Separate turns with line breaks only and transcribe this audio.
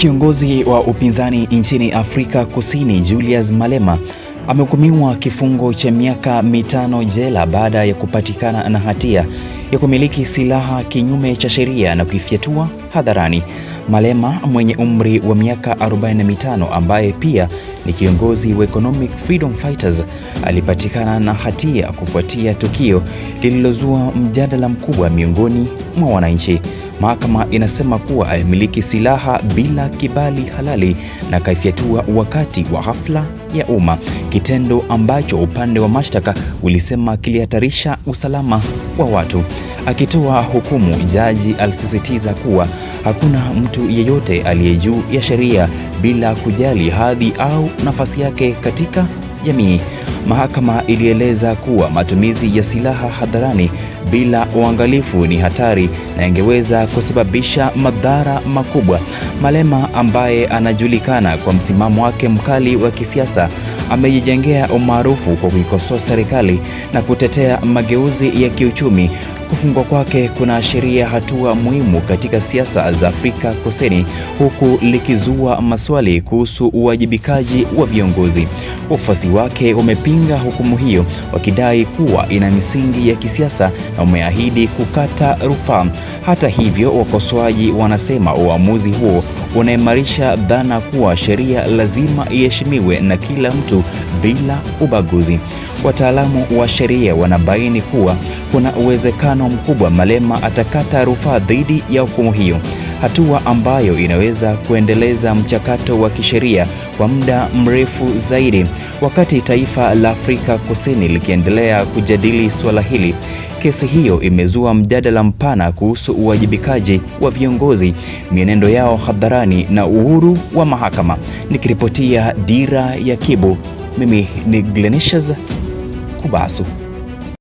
Kiongozi wa upinzani nchini Afrika Kusini Julius Malema amehukumiwa kifungo cha miaka 5 jela baada ya kupatikana na hatia ya kumiliki silaha kinyume cha sheria na kuifyatua hadharani. Malema mwenye umri wa miaka 45 ambaye pia ni kiongozi wa Economic Freedom Fighters alipatikana na hatia kufuatia tukio lililozua mjadala mkubwa miongoni mwa wananchi. Mahakama inasema kuwa alimiliki silaha bila kibali halali na kaifyatua wakati wa hafla ya umma, kitendo ambacho upande wa mashtaka ulisema kilihatarisha usalama wa watu. Akitoa hukumu, jaji alisisitiza kuwa hakuna mtu yeyote aliye juu ya sheria bila kujali hadhi au nafasi yake katika jamii. Mahakama ilieleza kuwa matumizi ya silaha hadharani bila uangalifu ni hatari na ingeweza kusababisha madhara makubwa. Malema ambaye anajulikana kwa msimamo wake mkali wa kisiasa amejijengea umaarufu kwa kuikosoa serikali na kutetea mageuzi ya kiuchumi. Kufungwa kwake kunaashiria hatua muhimu katika siasa za Afrika Kusini, huku likizua maswali kuhusu uwajibikaji wa viongozi. Wafuasi wake wamepinga hukumu hiyo wakidai kuwa ina misingi ya kisiasa na wameahidi kukata rufaa. Hata hivyo, wakosoaji wanasema uamuzi huo unaimarisha dhana kuwa sheria lazima iheshimiwe na kila mtu bila ubaguzi. Wataalamu wa sheria wanabaini kuwa kuna uwezekano mkubwa Malema atakata rufaa dhidi ya hukumu hiyo, hatua ambayo inaweza kuendeleza mchakato wa kisheria kwa muda mrefu zaidi. Wakati taifa la Afrika Kusini likiendelea kujadili swala hili, kesi hiyo imezua mjadala mpana kuhusu uwajibikaji wa viongozi, mienendo yao hadharani na uhuru wa mahakama. Nikiripotia Dira ya Kibo, mimi ni Glenishas Kubasu.